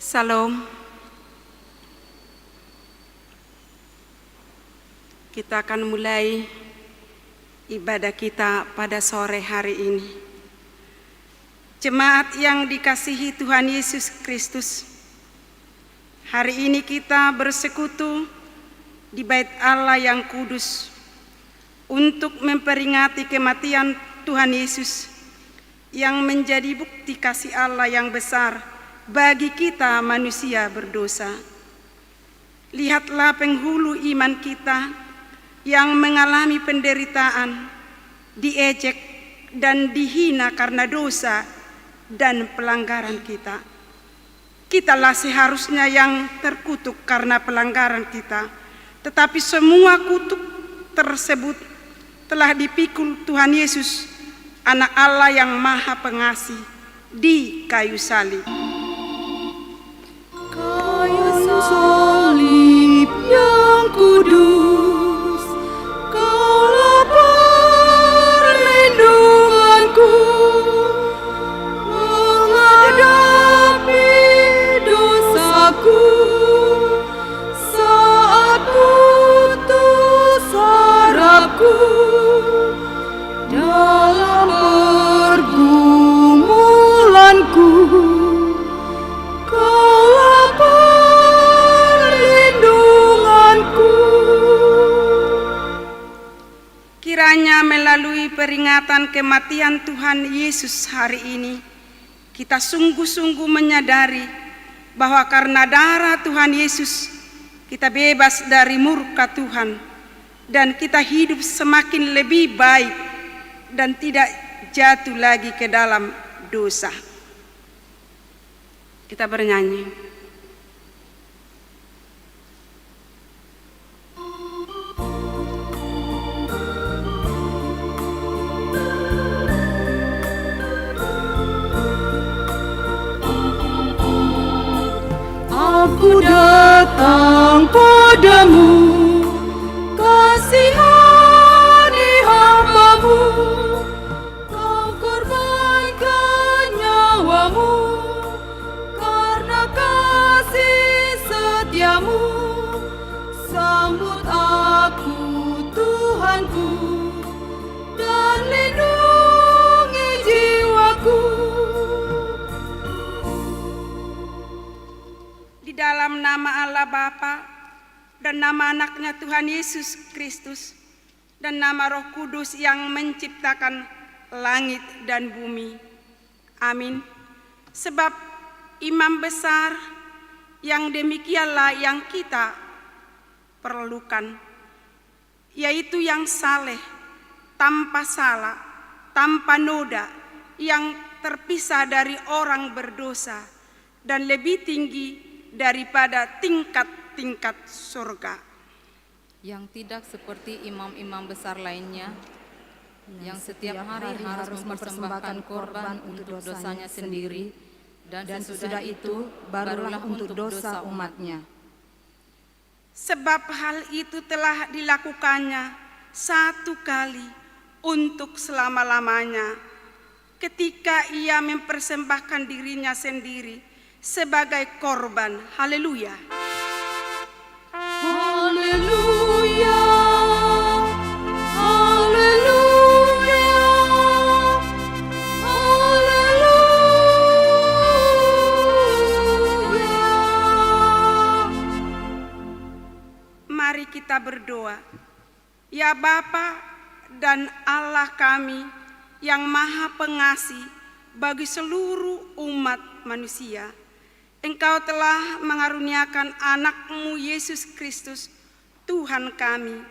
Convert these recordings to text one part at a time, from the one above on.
Salam. Kita akan mulai ibadah kita pada sore hari ini. Jemaat yang dikasihi Tuhan Yesus Kristus, hari ini kita bersekutu di Bait Allah yang kudus untuk memperingati kematian Tuhan Yesus yang menjadi bukti kasih Allah yang besar bagi kita manusia berdosa. Lihatlah penghulu iman kita yang mengalami penderitaan, diejek dan dihina karena dosa dan pelanggaran kita. Kitalah seharusnya yang terkutuk karena pelanggaran kita, tetapi semua kutuk tersebut telah dipikul Tuhan Yesus, Anak Allah yang Maha Pengasih, di kayu salib. Kayu salib yang kudus, Kaulah perlindunganku menghadapi dosaku saat putus harapku dalam pergumulanku. Kiranya melalui peringatan kematian Tuhan Yesus hari ini, kita sungguh-sungguh menyadari bahwa karena darah Tuhan Yesus, kita bebas dari murka Tuhan, dan kita hidup semakin lebih baik dan tidak jatuh lagi ke dalam dosa. Kita bernyanyi. Aku datang padamu, kasihani hamba-Mu. Kau korbankan nyawa-Mu karena kasih setia-Mu. Sambut aku Tuhanku dan lindungi jiwaku. Di dalam nama Allah Bapa dan nama anaknya Tuhan Yesus Kristus dan nama Roh Kudus yang menciptakan langit dan bumi. Amin. Sebab imam besar yang demikianlah yang kita perlukan, yaitu yang saleh, tanpa salah, tanpa noda, yang terpisah dari orang berdosa dan lebih tinggi daripada tingkat-tingkat surga. Yang tidak seperti imam-imam besar lainnya, yang setiap hari harus mempersembahkan korban untuk dosanya sendiri, dan sesudah itu barulah untuk dosa umatnya. Sebab hal itu telah dilakukannya satu kali untuk selama-lamanya, ketika ia mempersembahkan dirinya sendiri sebagai korban. Haleluya. Haleluya, haleluya, haleluya. Mari kita berdoa. Ya Bapa dan Allah kami yang Maha Pengasih bagi seluruh umat manusia, Engkau telah mengaruniakan anak-Mu Yesus Kristus, Tuhan kami,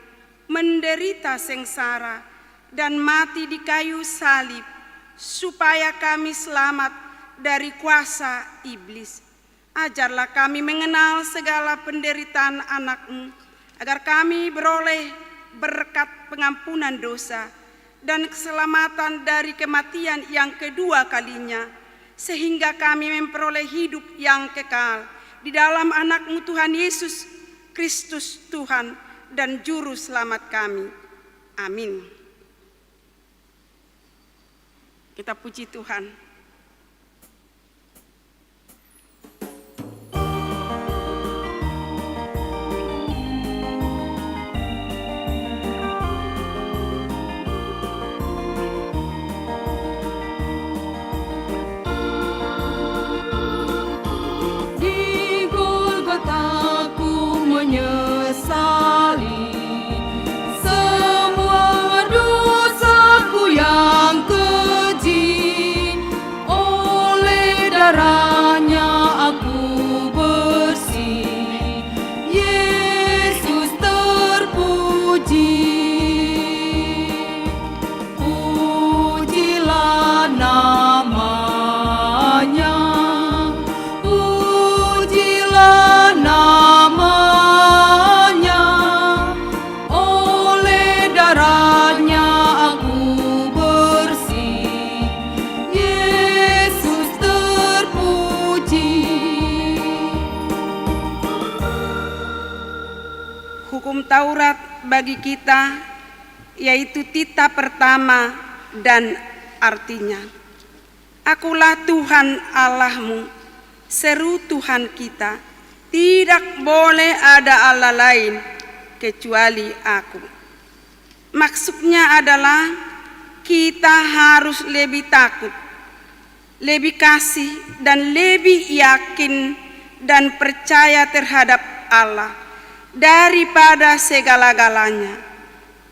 menderita sengsara dan mati di kayu salib, supaya kami selamat dari kuasa iblis. Ajarlah kami mengenal segala penderitaan anak-Mu, agar kami beroleh berkat pengampunan dosa dan keselamatan dari kematian yang kedua kalinya, sehingga kami memperoleh hidup yang kekal di dalam anak-Mu Tuhan Yesus Kristus, Tuhan dan Juru Selamat kami. Amin. Kita puji Tuhan. hukum Taurat bagi kita, yaitu titah pertama dan artinya, Akulah Tuhan Allahmu, seru Tuhan kita, tidak boleh ada Allah lain kecuali Aku. Maksudnya adalah kita harus lebih takut, lebih kasih dan lebih yakin dan percaya terhadap Allah daripada segala-galanya.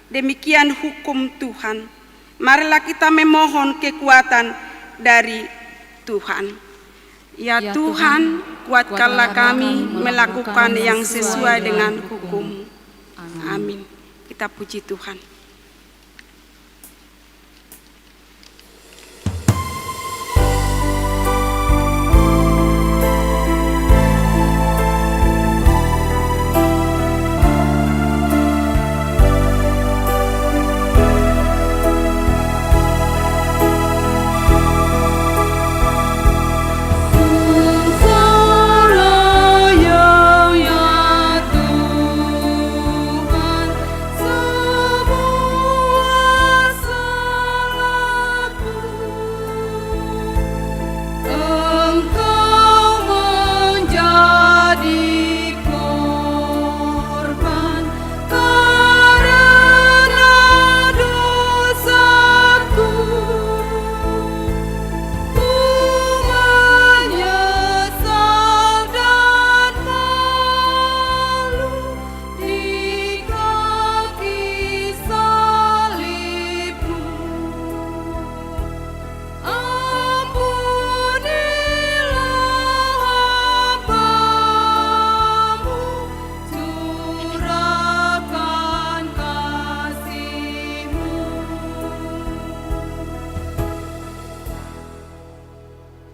Demikian hukum Tuhan. Marilah kita memohon kekuatan dari Tuhan. Ya Tuhan, kuatkanlah kami melakukan yang sesuai dengan hukum. Amin. Kita puji Tuhan.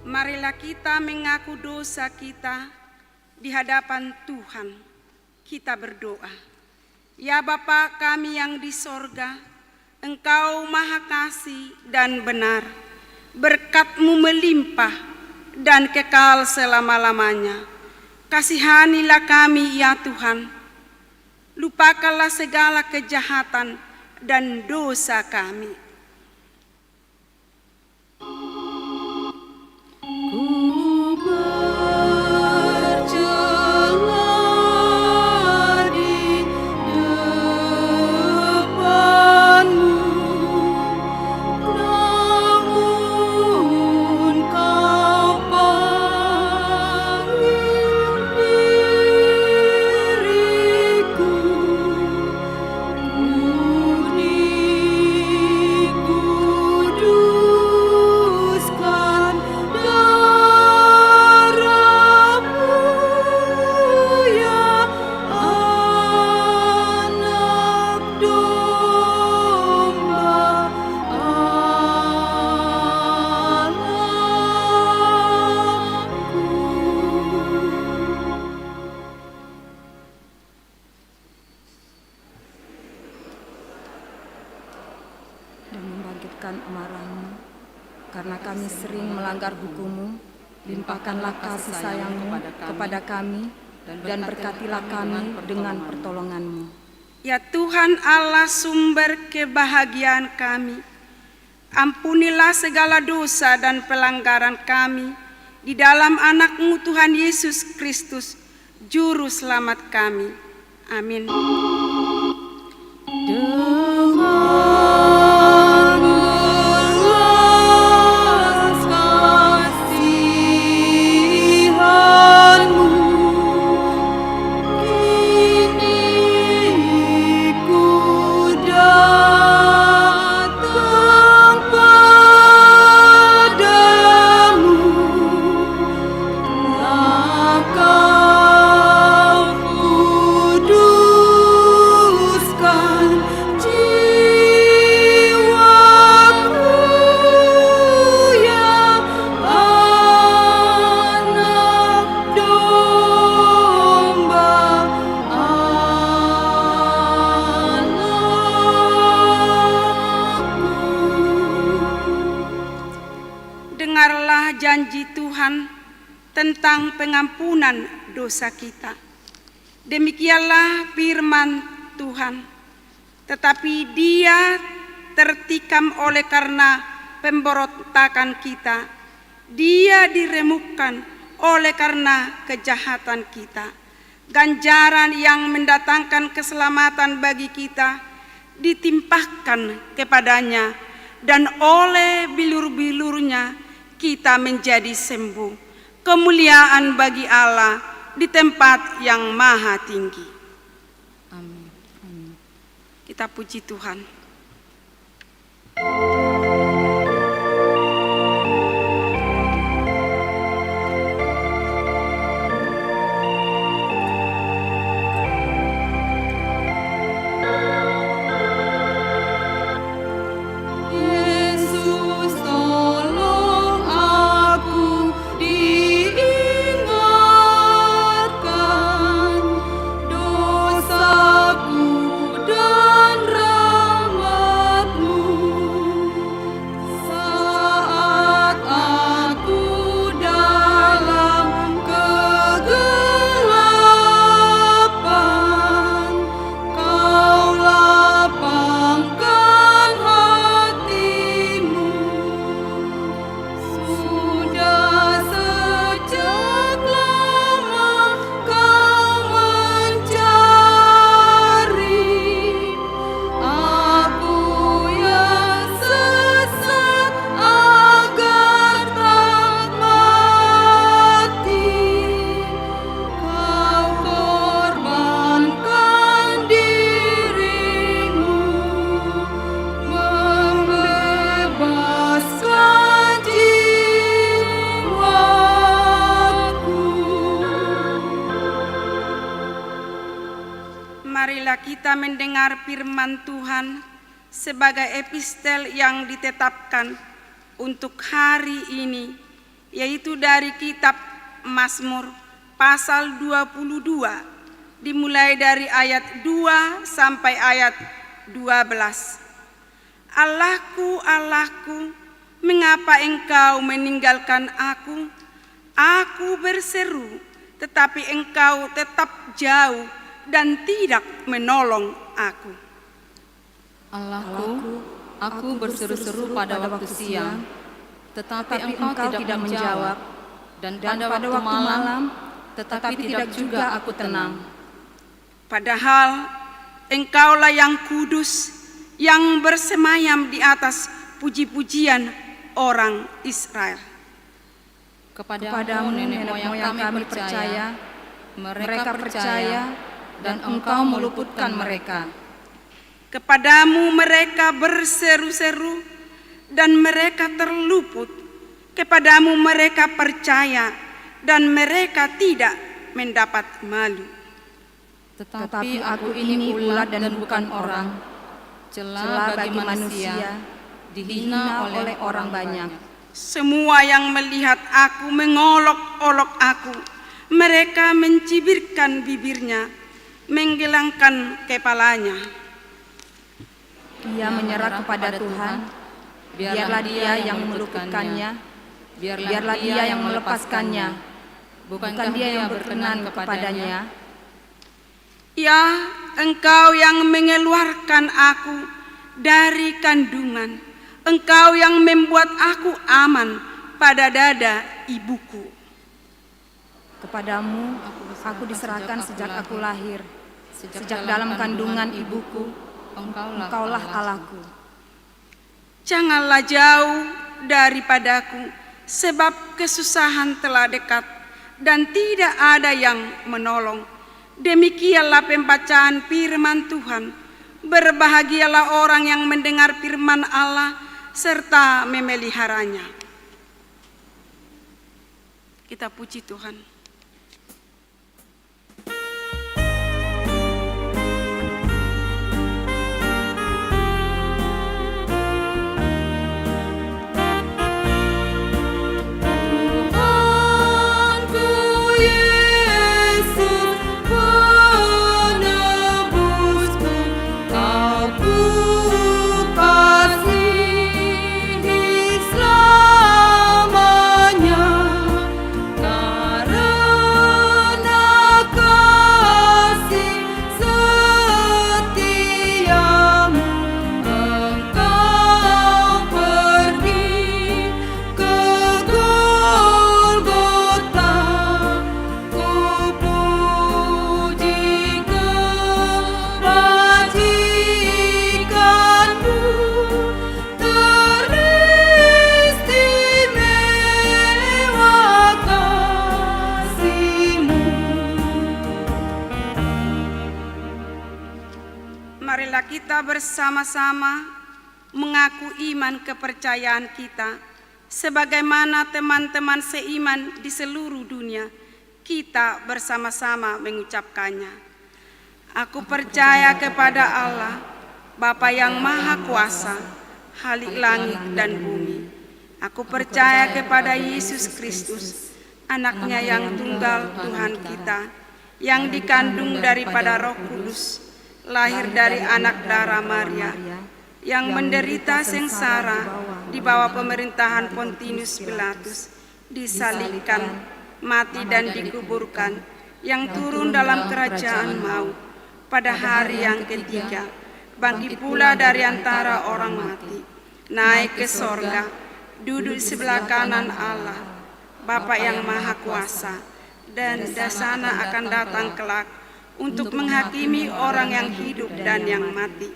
Marilah kita mengaku dosa kita di hadapan Tuhan. Kita berdoa. Ya Bapa kami yang di sorga, Engkau maha kasih dan benar. Berkat-Mu melimpah dan kekal selama-lamanya. Kasihanilah kami ya Tuhan. Lupakanlah segala kejahatan dan dosa kami. Amarah-Mu, karena kami sering melanggar hukum-Mu, limpahkanlah kasih sayang-Mu kepada kami, dan berkatilah kami dengan pertolongan-Mu. Ya Tuhan Allah sumber kebahagiaan kami, ampunilah segala dosa dan pelanggaran kami di dalam anak-Mu Tuhan Yesus Kristus, Juru Selamat kami. Amin. Dengarlah janji Tuhan tentang pengampunan dosa kita. Demikianlah firman Tuhan. Tetapi dia tertikam oleh karena pemberontakan kita. Dia diremukkan oleh karena kejahatan kita. Ganjaran yang mendatangkan keselamatan bagi kita ditimpahkan kepadanya, dan oleh bilur-bilurnya kita menjadi sembuh. Kemuliaan bagi Allah di tempat yang maha tinggi. Amin. Kita puji Tuhan. Yesus, tolong aku diingatkan dosaku dan rahmat-Mu saat aku dalam kegelapan. Kau lapangkan hatimu. Sudah sejak lama kau mencari aku yang sesat agar tak mati. Kau korbankan dirimu, membebaskan jiwaku. Marilah kita mendengar firman Tuhan sebagai epistel yang ditetapkan untuk hari ini, yaitu dari kitab Mazmur pasal 22, dimulai dari ayat 2 sampai ayat 12. Allahku, Allahku, mengapa Engkau meninggalkan aku? Aku berseru, tetapi Engkau tetap jauh dan tidak menolong aku. Allahku, aku berseru-seru pada waktu siang, tetapi Engkau tidak menjawab, dan pada waktu malam, tetapi tidak juga aku tenang. Padahal Engkaulah yang kudus, yang bersemayam di atas puji-pujian orang Israel. Kepadamu nenek moyang kami percaya, mereka percaya, dan Engkau meluputkan mereka. Kepadamu mereka berseru-seru dan mereka terluput. Kepadamu mereka percaya dan mereka tidak mendapat malu. Tetapi aku ini ulat dan bukan orang, celah bagi manusia, dihina oleh orang banyak. Semua yang melihat aku mengolok-olok aku. Mereka mencibirkan bibirnya, menggelangkan kepalanya. Ia menyerah kepada Tuhan, biarlah Dia yang meluputkannya, biarlah Dia yang melepaskannya, bukankah Dia yang berkenan kepadanya? Ya, Engkau yang mengeluarkan aku dari kandungan, Engkau yang membuat aku aman pada dada ibuku. Kepadamu aku diserahkan sejak aku lahir, sejak dalam kandungan ibuku, Engkaulah Allahku. Janganlah jauh daripadaku, sebab kesusahan telah dekat dan tidak ada yang menolong. Demikianlah pembacaan firman Tuhan. Berbahagialah orang yang mendengar firman Allah serta memeliharanya. Kita puji Tuhan. Selamanya, karena marilah kita bersama-sama mengaku iman kepercayaan kita sebagaimana teman-teman seiman di seluruh dunia. Kita bersama-sama mengucapkannya. Aku percaya kepada Allah, Bapa yang Maha Kuasa, Khalik langit dan bumi. Aku percaya kepada Yesus Kristus, Anaknya yang tunggal Tuhan kita, yang dikandung daripada Roh Kudus, lahir dari anak darah Maria, yang menderita sengsara di bawah pemerintahan Pontius Pilatus, disalibkan, mati dan dikuburkan, yang turun dalam kerajaan maut, pada hari yang ketiga, bangkit pula dari antara orang mati, naik ke sorga, duduk di sebelah kanan Allah, Bapa yang Maha Kuasa, dan dari sana akan datang kelak untuk menghakimi orang yang hidup dan yang mati.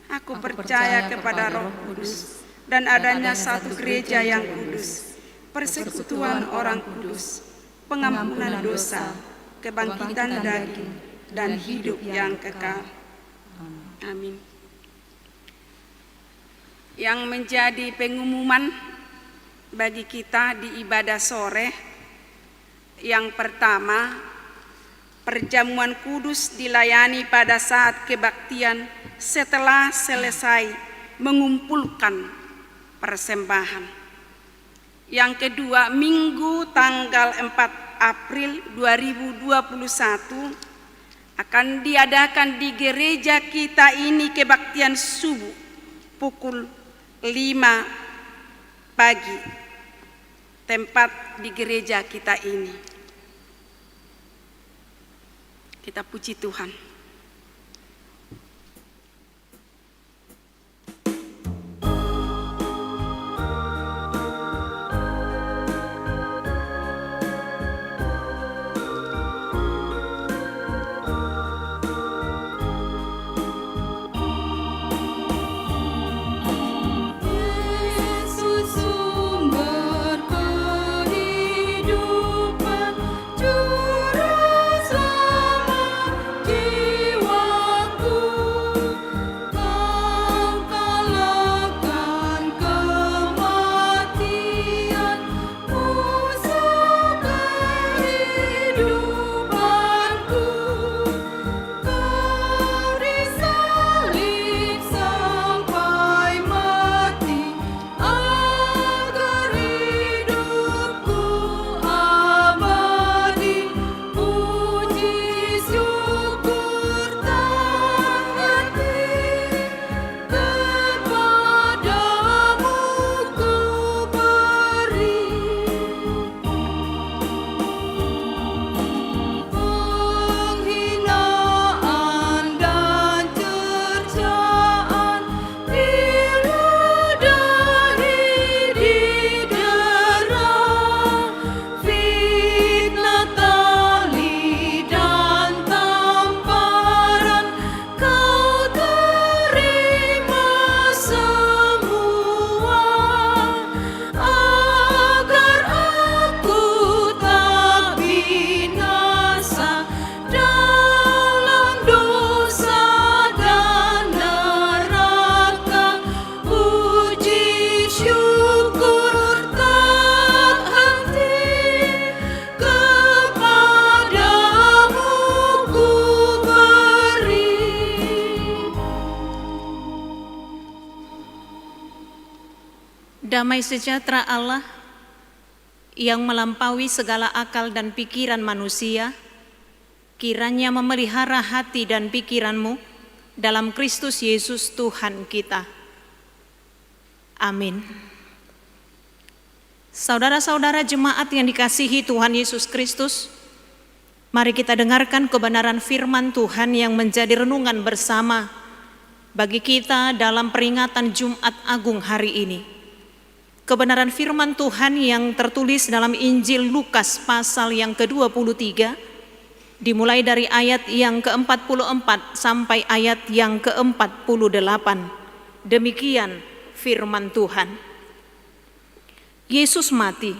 Aku percaya kepada Roh Kudus dan adanya satu gereja yang kudus, persekutuan orang kudus, pengampunan dosa, kebangkitan daging, dan hidup yang kekal. Amin. Yang menjadi pengumuman bagi kita di ibadah sore, yang pertama, perjamuan kudus dilayani pada saat kebaktian setelah selesai mengumpulkan persembahan. Yang kedua, Minggu tanggal 4 April 2021 akan diadakan di gereja kita ini kebaktian subuh pukul 5 pagi, tempat di gereja kita ini. Kita puji Tuhan. Yesus sumber kehidupan, juru selamat jiwaku. Kau kalahkan kematian, musuh kehidupanku. Kau disalib sampai mati, agar hidupku abadi. Puji syukur tak henti, kepadamu ku beri. Penghinaan dan cercaan diludahi, didera, fitnah, tali dan tamparan kau terima semua, agar aku tak binasa dalam dosa dan neraka. Puji syukur tak henti, kepadamu ku beri. Damai sejahtera Allah yang melampaui segala akal dan pikiran manusia, kiranya memelihara hati dan pikiranmu dalam Kristus Yesus Tuhan kita. Amin. Saudara-saudara jemaat yang dikasihi Tuhan Yesus Kristus, mari kita dengarkan kebenaran firman Tuhan yang menjadi renungan bersama bagi kita dalam peringatan Jumat Agung hari ini. Kebenaran firman Tuhan yang tertulis dalam Injil Lukas pasal yang ke-23, dimulai dari ayat yang ke-44 sampai ayat yang ke-48. Demikian firman Tuhan. Yesus mati.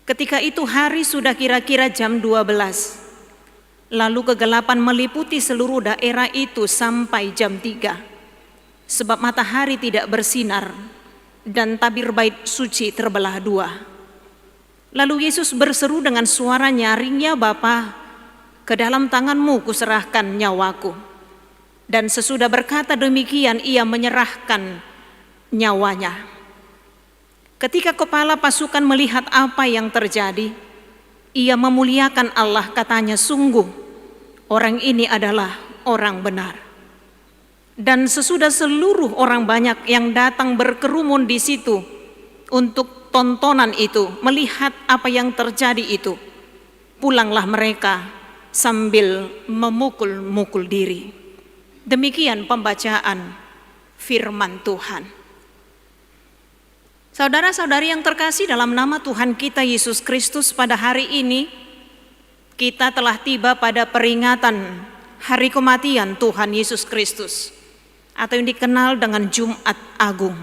Ketika itu hari sudah kira-kira jam 12. Lalu kegelapan meliputi seluruh daerah itu sampai jam 3, sebab matahari tidak bersinar dan tabir bait suci terbelah 2. Lalu Yesus berseru dengan suara nyaring, "Ya Bapa, ke dalam tangan-Mu kuserahkan nyawaku." Dan sesudah berkata demikian, ia menyerahkan nyawanya. Ketika kepala pasukan melihat apa yang terjadi, ia memuliakan Allah, katanya, "Sungguh, orang ini adalah orang benar." Dan sesudah seluruh orang banyak yang datang berkerumun di situ untuk tontonan itu, melihat apa yang terjadi itu, pulanglah mereka sambil memukul-mukul diri. Demikian pembacaan firman Tuhan. Saudara-saudari yang terkasih, dalam nama Tuhan kita Yesus Kristus, pada hari ini kita telah tiba pada peringatan hari kematian Tuhan Yesus Kristus, atau yang dikenal dengan Jumat Agung.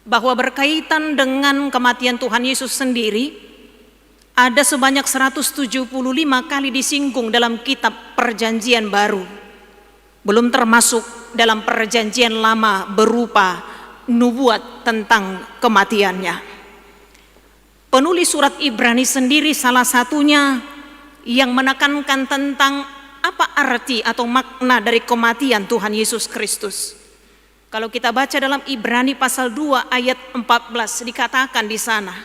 Bahwa berkaitan dengan kematian Tuhan Yesus sendiri, ada sebanyak 175 kali disinggung dalam kitab Perjanjian Baru, belum termasuk dalam Perjanjian Lama berupa nubuat tentang kematiannya. Penulis surat Ibrani sendiri salah satunya yang menekankan tentang apa arti atau makna dari kematian Tuhan Yesus Kristus. Kalau kita baca dalam Ibrani pasal 2 ayat 14, dikatakan di sana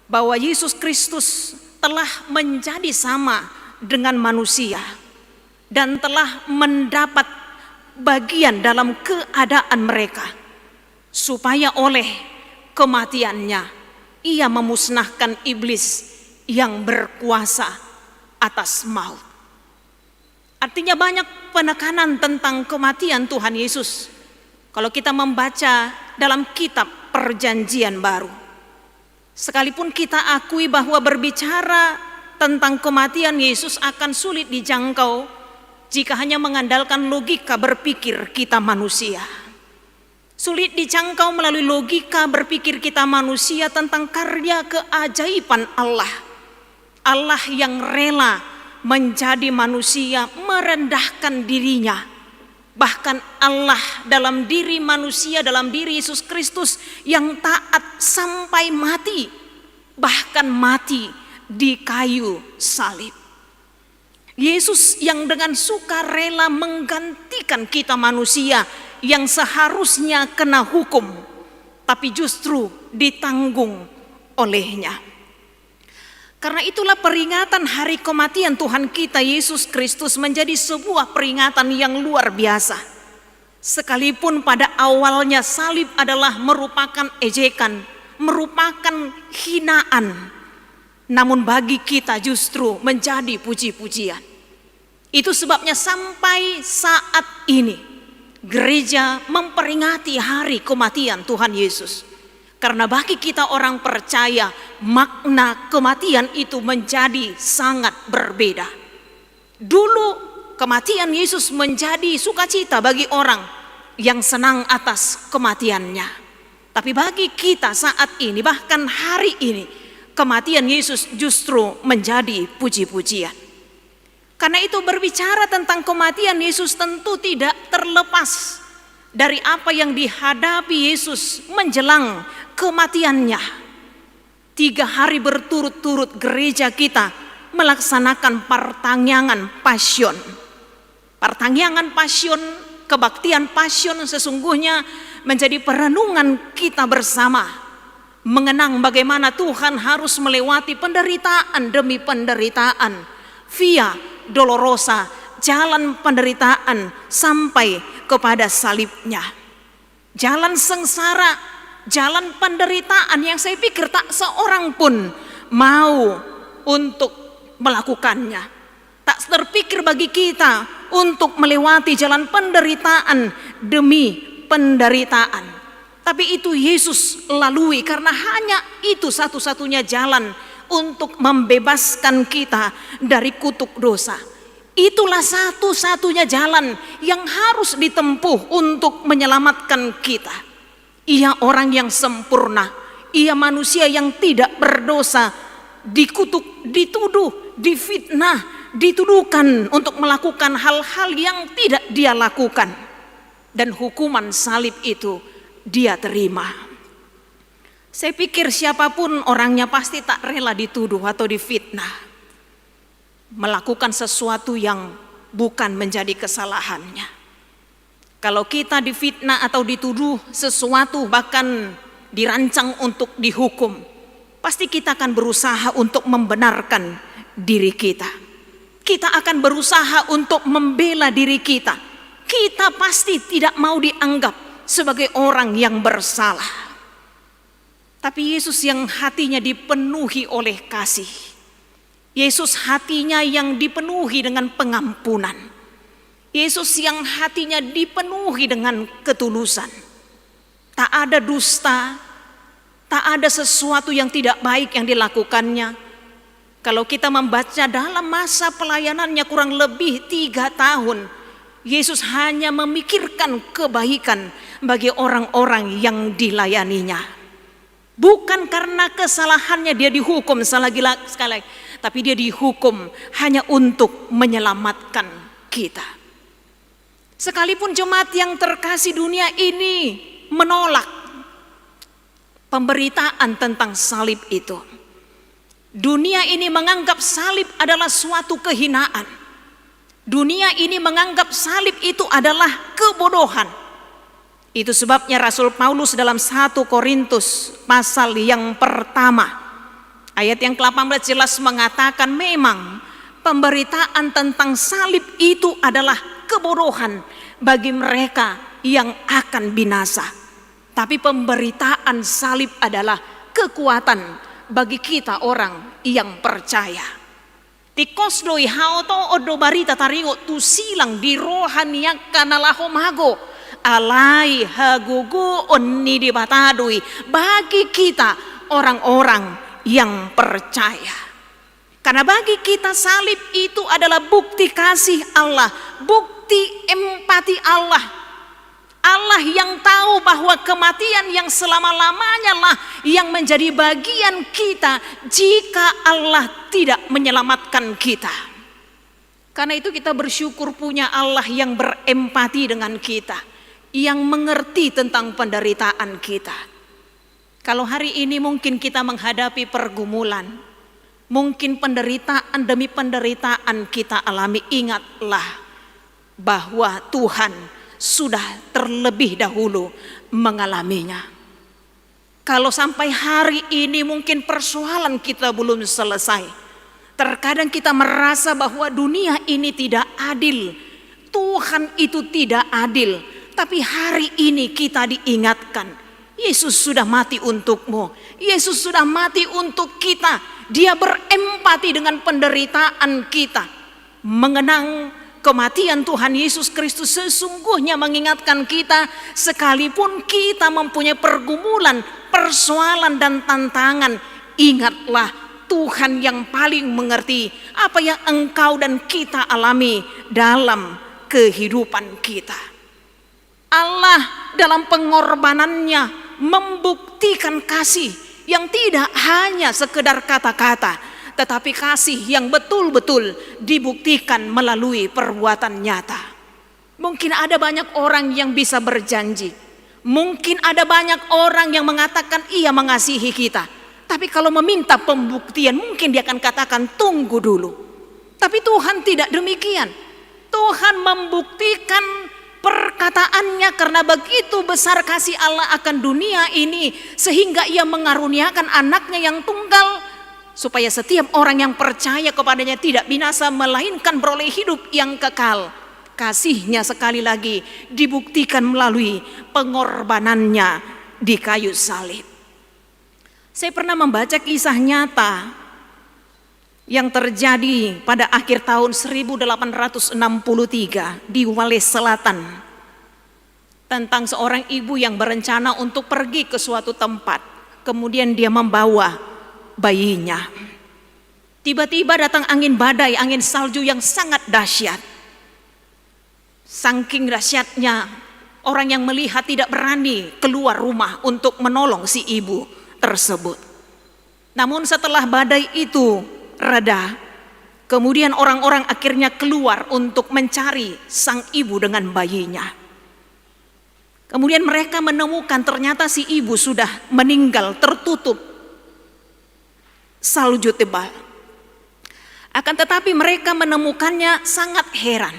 bahwa Yesus Kristus telah menjadi sama dengan manusia dan telah mendapat bagian dalam keadaan mereka, supaya oleh kematiannya ia memusnahkan iblis yang berkuasa atas maut. Artinya banyak penekanan tentang kematian Tuhan Yesus kalau kita membaca dalam kitab Perjanjian Baru. Sekalipun kita akui bahwa berbicara tentang kematian Yesus akan sulit dijangkau jika hanya mengandalkan logika berpikir kita manusia. Sulit dijangkau melalui logika berpikir kita manusia tentang karya keajaiban Allah. Allah yang rela menjadi manusia, merendahkan dirinya. Bahkan Allah dalam diri manusia, dalam diri Yesus Kristus yang taat sampai mati, bahkan mati di kayu salib. Yesus yang dengan sukarela menggantikan kita manusia yang seharusnya kena hukum, tapi justru ditanggung olehnya. Karena itulah peringatan hari kematian Tuhan kita Yesus Kristus menjadi sebuah peringatan yang luar biasa. Sekalipun pada awalnya salib adalah merupakan ejekan, merupakan hinaan, namun bagi kita justru menjadi puji-pujian. Itu sebabnya sampai saat ini gereja memperingati hari kematian Tuhan Yesus. Karena bagi kita orang percaya, makna kematian itu menjadi sangat berbeda. Dulu kematian Yesus menjadi sukacita bagi orang yang senang atas kematiannya. Tapi bagi kita saat ini, bahkan hari ini, kematian Yesus justru menjadi puji-pujian. Karena itu berbicara tentang kematian Yesus tentu tidak terlepas dari apa yang dihadapi Yesus menjelang kematiannya. 3 hari berturut-turut gereja kita melaksanakan pertangyangan passion. Pertangyangan passion, kebaktian passion sesungguhnya menjadi perenungan kita bersama, mengenang bagaimana Tuhan harus melewati penderitaan demi penderitaan, via dolorosa, jalan penderitaan sampai kepada salibnya. Jalan sengsara, jalan penderitaan yang saya pikir tak seorang pun mau untuk melakukannya. Tak terpikir bagi kita untuk melewati jalan penderitaan demi penderitaan. Tapi itu Yesus lalui karena hanya itu satu-satunya jalan untuk membebaskan kita dari kutuk dosa. Itulah satu-satunya jalan yang harus ditempuh untuk menyelamatkan kita. Ia orang yang sempurna, ia manusia yang tidak berdosa, dikutuk, dituduh, difitnah, dituduhkan untuk melakukan hal-hal yang tidak dia lakukan, dan hukuman salib itu dia terima. Saya pikir siapapun orangnya pasti tak rela dituduh atau difitnah, melakukan sesuatu yang bukan menjadi kesalahannya. Kalau kita difitnah atau dituduh sesuatu, bahkan dirancang untuk dihukum, pasti kita akan berusaha untuk membenarkan diri kita. Kita akan berusaha untuk membela diri kita. Kita pasti tidak mau dianggap sebagai orang yang bersalah. Tapi Yesus yang hatinya dipenuhi oleh kasih, Yesus hatinya yang dipenuhi dengan pengampunan, Yesus yang hatinya dipenuhi dengan ketulusan. Tak ada dusta, tak ada sesuatu yang tidak baik yang dilakukannya. Kalau kita membaca dalam masa pelayanannya kurang lebih 3 tahun, Yesus hanya memikirkan kebaikan bagi orang-orang yang dilayaninya. Bukan karena kesalahannya dia dihukum sekali, tapi dia dihukum hanya untuk menyelamatkan kita. Sekalipun jemaat yang terkasih, dunia ini menolak pemberitaan tentang salib itu. Dunia ini menganggap salib adalah suatu kehinaan. Dunia ini menganggap salib itu adalah kebodohan. Itu sebabnya Rasul Paulus dalam 1 Korintus pasal yang pertama, ayat yang ke-18 jelas mengatakan memang pemberitaan tentang salib itu adalah kebodohan bagi mereka yang akan binasa. Tapi pemberitaan salib adalah kekuatan bagi kita orang yang percaya. Tikosloi hauto odo barita taringo tu silang di rohania kanalaho mago alai hagugu onni di batadui, bagi kita orang-orang yang percaya. Karena bagi kita salib itu adalah bukti kasih Allah, bukti empati Allah. Allah yang tahu bahwa kematian yang selama-lamanya lah yang menjadi bagian kita jika Allah tidak menyelamatkan kita. Karena itu kita bersyukur punya Allah yang berempati dengan kita, yang mengerti tentang penderitaan kita. Kalau hari ini mungkin kita menghadapi pergumulan, mungkin penderitaan demi penderitaan kita alami, ingatlah bahwa Tuhan sudah terlebih dahulu mengalaminya. Kalau sampai hari ini mungkin persoalan kita belum selesai, terkadang kita merasa bahwa dunia ini tidak adil, Tuhan itu tidak adil. Tapi hari ini kita diingatkan, Yesus sudah mati untukmu, Yesus sudah mati untuk kita. Dia berempati dengan penderitaan kita. Mengenang kematian Tuhan Yesus Kristus sesungguhnya mengingatkan kita, sekalipun kita mempunyai pergumulan, persoalan dan tantangan, ingatlah Tuhan yang paling mengerti apa yang engkau dan kita alami dalam kehidupan kita. Allah dalam pengorbanannya membuktikan kasih yang tidak hanya sekedar kata-kata, tetapi kasih yang betul-betul dibuktikan melalui perbuatan nyata. Mungkin ada banyak orang yang bisa berjanji, mungkin ada banyak orang yang mengatakan ia mengasihi kita, tapi kalau meminta pembuktian mungkin dia akan katakan tunggu dulu. Tapi Tuhan tidak demikian. Tuhan membuktikan perkataannya karena begitu besar kasih Allah akan dunia ini, sehingga ia mengaruniakan anaknya yang tunggal, supaya setiap orang yang percaya kepadanya tidak binasa melainkan beroleh hidup yang kekal. Kasihnya sekali lagi dibuktikan melalui pengorbanannya di kayu salib. Saya pernah membaca kisah nyata yang terjadi pada akhir tahun 1863 di Wales Selatan, tentang seorang ibu yang berencana untuk pergi ke suatu tempat, kemudian dia membawa bayinya. Tiba-tiba datang angin badai, angin salju yang sangat dahsyat. Saking dahsyatnya, orang yang melihat tidak berani keluar rumah untuk menolong si ibu tersebut. Namun setelah badai itu reda, Kemudian orang-orang akhirnya keluar untuk mencari sang ibu dengan bayinya. Kemudian mereka menemukan ternyata si ibu sudah meninggal tertutup salju tebal. Akan tetapi mereka menemukannya sangat heran.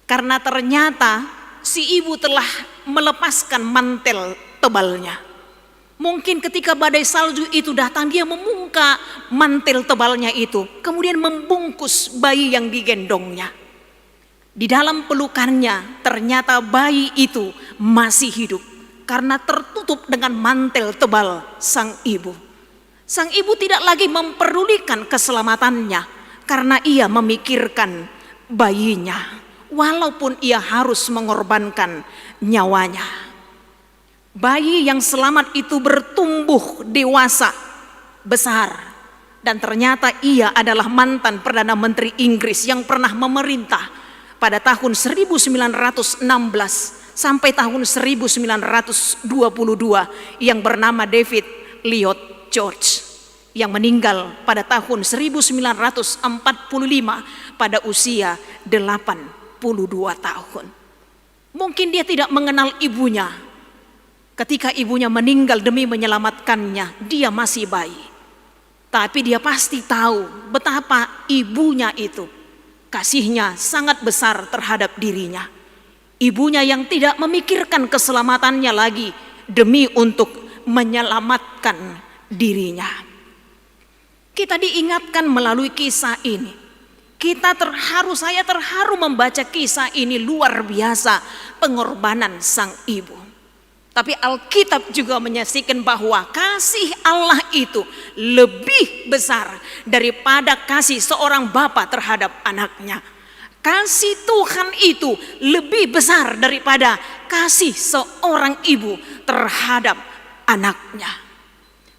Karena ternyata si ibu telah melepaskan mantel tebalnya. Mungkin ketika badai salju itu datang, dia membuka mantel tebalnya itu, kemudian membungkus bayi yang digendongnya. Di dalam pelukannya ternyata bayi itu masih hidup karena tertutup dengan mantel tebal sang ibu. Sang ibu tidak lagi memperdulikan keselamatannya karena ia memikirkan bayinya, walaupun ia harus mengorbankan nyawanya. Bayi yang selamat itu bertumbuh dewasa, besar, dan ternyata ia adalah mantan Perdana Menteri Inggris yang pernah memerintah pada tahun 1916 sampai tahun 1922 yang bernama David Lloyd George yang meninggal pada tahun 1945 pada usia 82 tahun. Mungkin dia tidak mengenal ibunya. Ketika ibunya meninggal demi menyelamatkannya, dia masih bayi. Tapi dia pasti tahu betapa ibunya itu kasihnya sangat besar terhadap dirinya. Ibunya yang tidak memikirkan keselamatannya lagi demi untuk menyelamatkan dirinya. Kita diingatkan melalui kisah ini. Saya terharu membaca kisah ini, luar biasa pengorbanan sang ibu. Tapi Alkitab juga menyaksikan bahwa kasih Allah itu lebih besar daripada kasih seorang bapa terhadap anaknya. Kasih Tuhan itu lebih besar daripada kasih seorang ibu terhadap anaknya.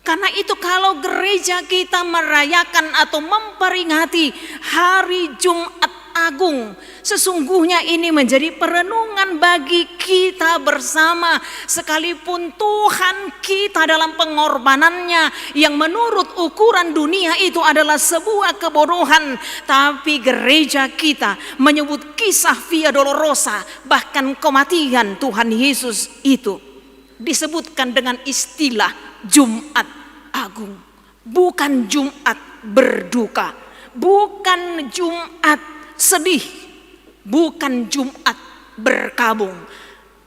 Karena itu kalau gereja kita merayakan atau memperingati hari Jumat Agung, sesungguhnya ini menjadi perenungan bagi kita bersama. Sekalipun Tuhan kita dalam pengorbanannya yang menurut ukuran dunia itu adalah sebuah kebodohan, tapi gereja kita menyebut kisah Via Dolorosa, bahkan kematian Tuhan Yesus itu disebutkan dengan istilah Jumat Agung. Bukan Jumat berduka, bukan Jumat sedih, bukan Jumat berkabung,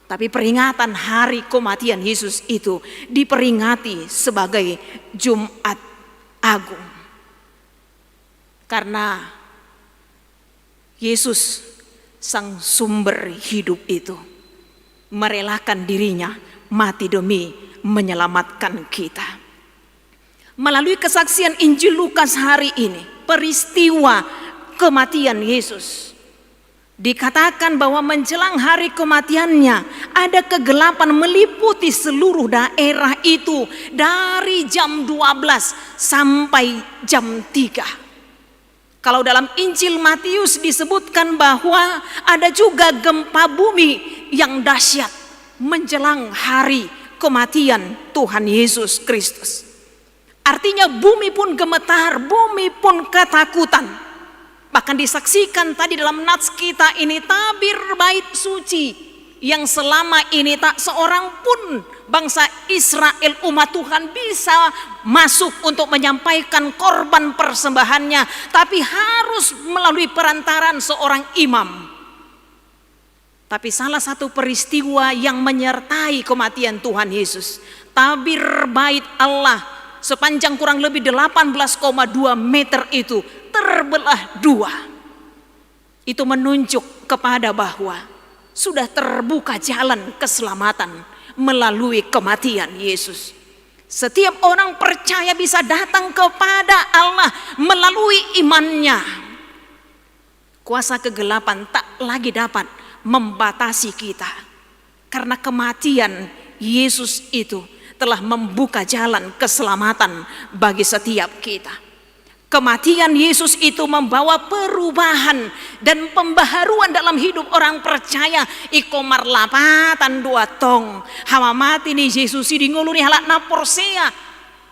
tapi peringatan hari kematian Yesus itu diperingati sebagai Jumat Agung. Karena Yesus sang sumber hidup itu merelakan dirinya mati demi menyelamatkan kita. Melalui kesaksian Injil Lukas hari ini, peristiwa kematian Yesus, dikatakan bahwa menjelang hari kematiannya ada kegelapan meliputi seluruh daerah itu dari jam 12 sampai jam 3. Kalau dalam Injil Matius disebutkan bahwa ada juga gempa bumi yang dahsyat menjelang hari kematian Tuhan Yesus Kristus. Artinya bumi pun gemetar, bumi pun ketakutan. Bahkan disaksikan tadi dalam nats kita ini tabir bait suci yang selama ini tak seorang pun bangsa Israel umat Tuhan bisa masuk untuk menyampaikan korban persembahannya, tapi harus melalui perantaran seorang imam. Tapi salah satu peristiwa yang menyertai kematian Tuhan Yesus, tabir bait Allah sepanjang kurang lebih 18,2 meter itu terbelah dua. Itu menunjuk kepada bahwa sudah terbuka jalan keselamatan melalui kematian Yesus. Setiap orang percaya bisa datang kepada Allah melalui imannya. Kuasa kegelapan tak lagi dapat membatasi kita, karena kematian Yesus itu telah membuka jalan keselamatan bagi setiap kita. Kematian Yesus itu membawa perubahan dan pembaharuan dalam hidup orang percaya. Ikomar lapatan dua tong hawa mati ni Yesus di nguluni halak naporsea.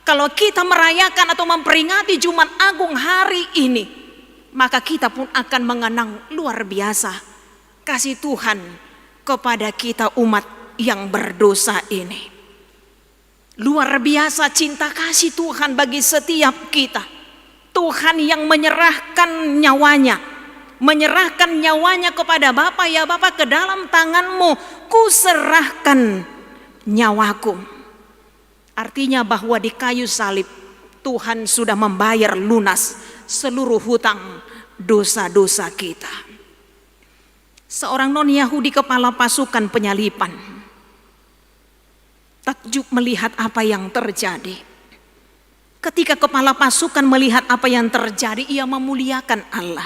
Kalau kita merayakan atau memperingati Jumat Agung hari ini, maka kita pun akan mengenang luar biasa kasih Tuhan kepada kita umat yang berdosa ini. Luar biasa cinta kasih Tuhan bagi setiap kita. Tuhan yang menyerahkan nyawanya kepada Bapa. Ya Bapa, ke dalam tanganmu kuserahkan nyawaku. Artinya bahwa di kayu salib Tuhan sudah membayar lunas seluruh hutang dosa-dosa kita. Seorang non-Yahudi kepala pasukan penyaliban takjub melihat apa yang terjadi. Ketika kepala pasukan melihat apa yang terjadi, ia memuliakan Allah.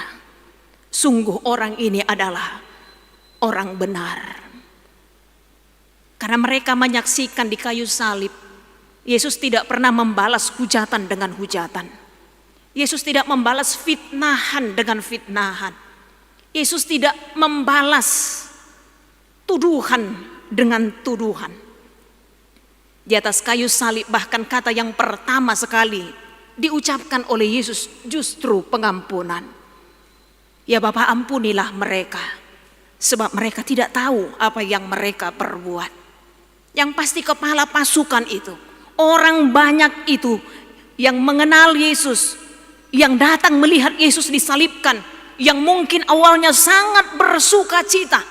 Sungguh orang ini adalah orang benar. Karena mereka menyaksikan di kayu salib, Yesus tidak pernah membalas hujatan dengan hujatan. Yesus tidak membalas fitnahan dengan fitnahan. Yesus tidak membalas tuduhan dengan tuduhan. Di atas kayu salib bahkan kata yang pertama sekali diucapkan oleh Yesus justru pengampunan. Ya Bapa, ampunilah mereka, sebab mereka tidak tahu apa yang mereka perbuat. Yang pasti kepala pasukan itu, orang banyak itu yang mengenal Yesus, yang datang melihat Yesus disalibkan, yang mungkin awalnya sangat bersuka cita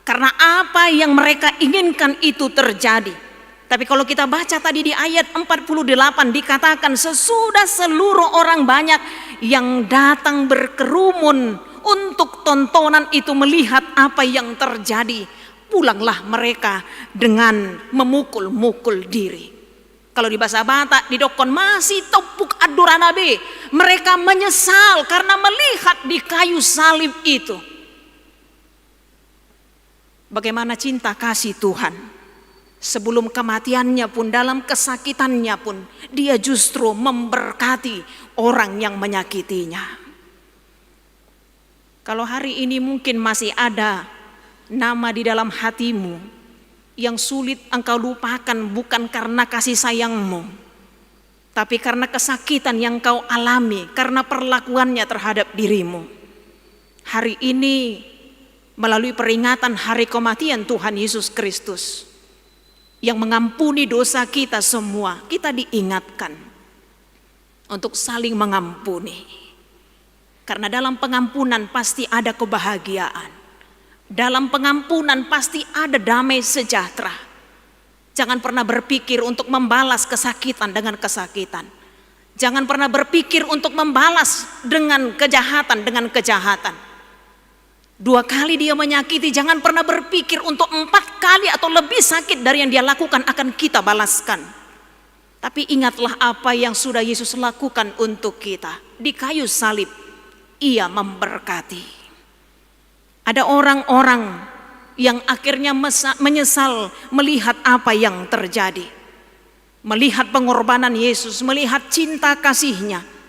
karena apa yang mereka inginkan itu terjadi. Tapi kalau kita baca tadi di ayat 48 dikatakan sesudah seluruh orang banyak yang datang berkerumun untuk tontonan itu melihat apa yang terjadi, pulanglah mereka dengan memukul-mukul diri. Kalau di bahasa Batak di Dokon masih topuk aduranabe, mereka menyesal karena melihat di kayu salib itu. Bagaimana cinta kasih Tuhan. Sebelum kematiannya pun, dalam kesakitannya pun, dia justru memberkati orang yang menyakitinya. Kalau hari ini mungkin masih ada nama di dalam hatimu yang sulit engkau lupakan, bukan karena kasih sayangmu, tapi karena kesakitan yang kau alami, karena perlakuannya terhadap dirimu. Hari ini melalui peringatan hari kematian Tuhan Yesus Kristus yang mengampuni dosa kita semua, kita diingatkan untuk saling mengampuni. Karena dalam pengampunan pasti ada kebahagiaan. Dalam pengampunan pasti ada damai sejahtera. Jangan pernah berpikir untuk membalas kesakitan dengan kesakitan. Jangan pernah berpikir untuk membalas dengan kejahatan. 2 kali dia menyakiti, jangan pernah berpikir untuk 4 kali atau lebih sakit dari yang dia lakukan akan kita balaskan. Tapi ingatlah apa yang sudah Yesus lakukan untuk kita. Di kayu salib, ia memberkati. Ada orang-orang yang akhirnya menyesal melihat apa yang terjadi. Melihat pengorbanan Yesus, melihat cinta kasih-Nya.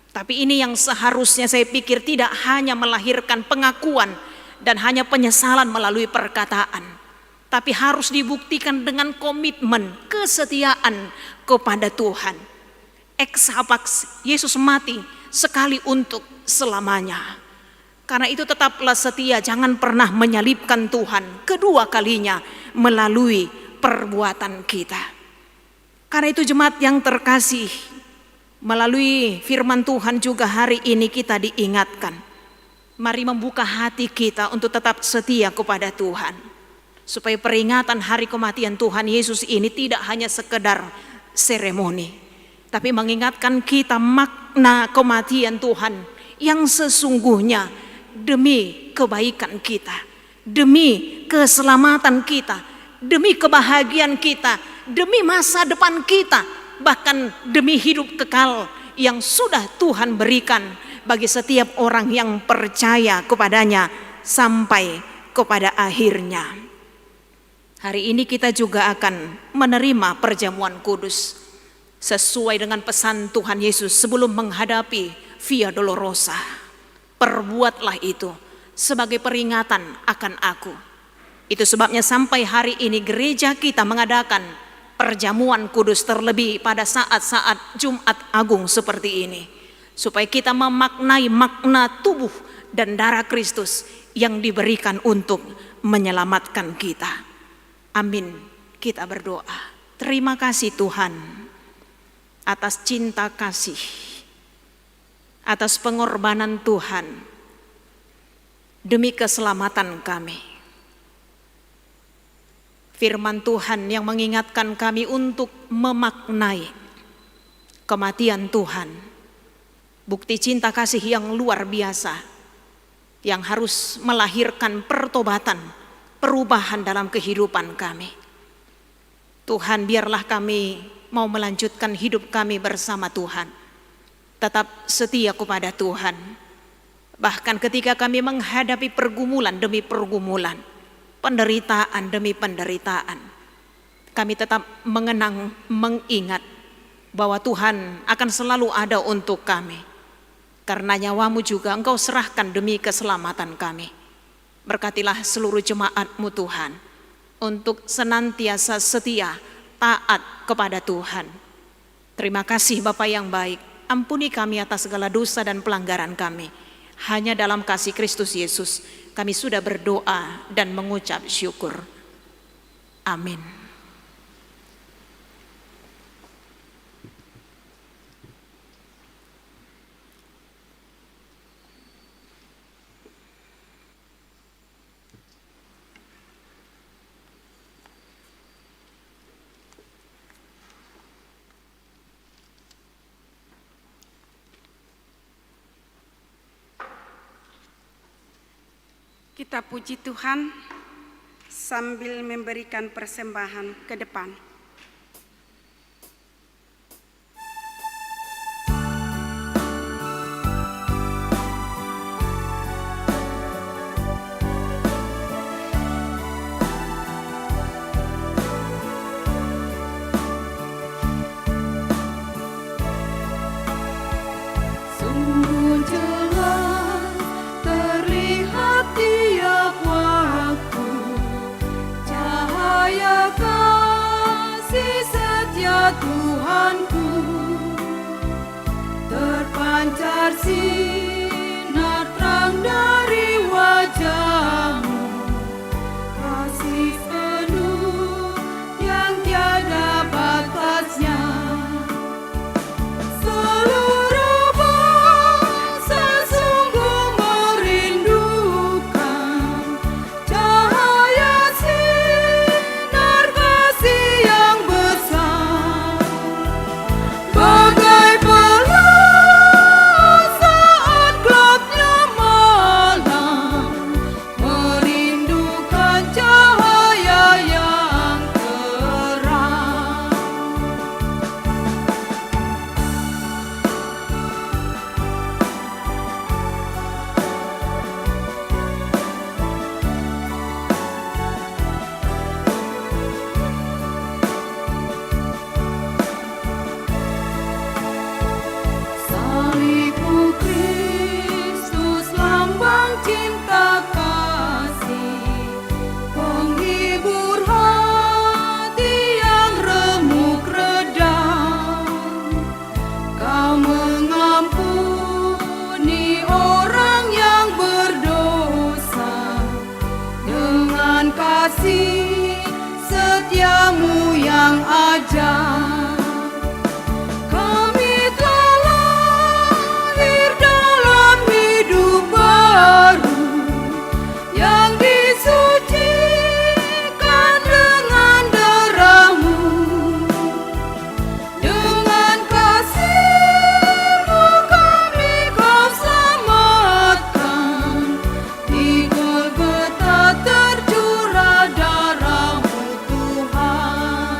Tapi ini yang seharusnya saya pikir tidak hanya melahirkan pengakuan dan hanya penyesalan melalui perkataan, tapi harus dibuktikan dengan komitmen, kesetiaan kepada Tuhan. Ex hapax, Yesus mati sekali untuk selamanya. Karena itu tetaplah setia, jangan pernah menyalibkan Tuhan kedua kalinya melalui perbuatan kita. Karena itu jemaat yang terkasih, melalui firman Tuhan juga hari ini kita diingatkan. Mari membuka hati kita untuk tetap setia kepada Tuhan. Supaya peringatan hari kematian Tuhan Yesus ini tidak hanya sekedar seremoni. Tapi mengingatkan kita makna kematian Tuhan yang sesungguhnya demi kebaikan kita. Demi keselamatan kita. Demi kebahagiaan kita. Demi masa depan kita. Bahkan demi hidup kekal yang sudah Tuhan berikan bagi setiap orang yang percaya kepadanya sampai kepada akhirnya. Hari ini kita juga akan menerima perjamuan kudus sesuai dengan pesan Tuhan Yesus sebelum menghadapi Via Dolorosa. Perbuatlah itu sebagai peringatan akan aku. Itu sebabnya sampai hari ini gereja kita mengadakan perjamuan kudus, terlebih pada saat-saat Jumat Agung seperti ini, supaya kita memaknai makna tubuh dan darah Kristus yang diberikan untuk menyelamatkan kita. Amin. Kita berdoa. Terima kasih Tuhan atas cinta kasih, atas pengorbanan Tuhan demi keselamatan kami. Firman Tuhan yang mengingatkan kami untuk memaknai kematian Tuhan, bukti cinta kasih yang luar biasa yang harus melahirkan pertobatan, perubahan dalam kehidupan kami. Tuhan, biarlah kami mau melanjutkan hidup kami bersama Tuhan, tetap setia kepada Tuhan. Bahkan ketika kami menghadapi pergumulan demi pergumulan, penderitaan demi penderitaan, kami tetap mengingat bahwa Tuhan akan selalu ada untuk kami. Karena nyawamu juga Engkau serahkan demi keselamatan kami. Berkatilah seluruh jemaat-Mu Tuhan, untuk senantiasa setia, taat kepada Tuhan. Terima kasih Bapa yang baik, ampuni kami atas segala dosa dan pelanggaran kami. Hanya dalam kasih Kristus Yesus kami sudah berdoa dan mengucap syukur. Amin. Kita puji Tuhan sambil memberikan persembahan ke depan. Sungguh jelas terlihat tiap waktu cahaya kasih setia Tuhanku, terpancar sinar terang dari wajah-Mu, kasih penuh yang tiada batasnya. Seluruh bangsa sungguh merindukan cahaya sinar kasih yang besar, bagai pelangi saat gelapnya malam, merindukan cahaya yang terang. Salibmu Kristus lambang cinta kasih, penghibur hati yang remuk redam. Kau mengampuni orang yang berdosa dengan kasih setiamu yang ajaib. Kami telah lahir dalam hidup baru yang disucikan dengan darah-Mu. Dengan kasih-Mu kami Kau selamatkan, di Golgota tercurah darah-Mu Tuhan.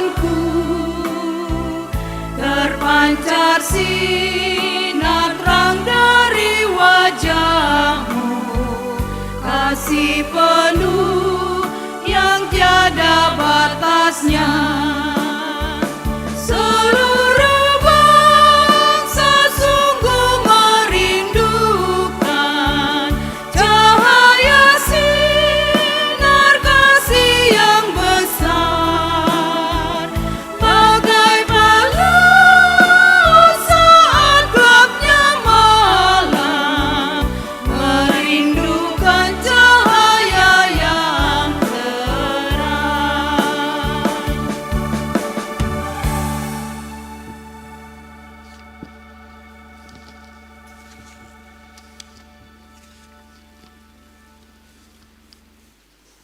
Tuhanku, terpancar sinar terang dari wajah-Mu, kasih penuh yang tiada batasnya. Seluruh bangsa sungguh merindukan cahaya sinar kasih yang besar, bagai pelaut saat gelapnya malam, merindukan cahaya yang terang.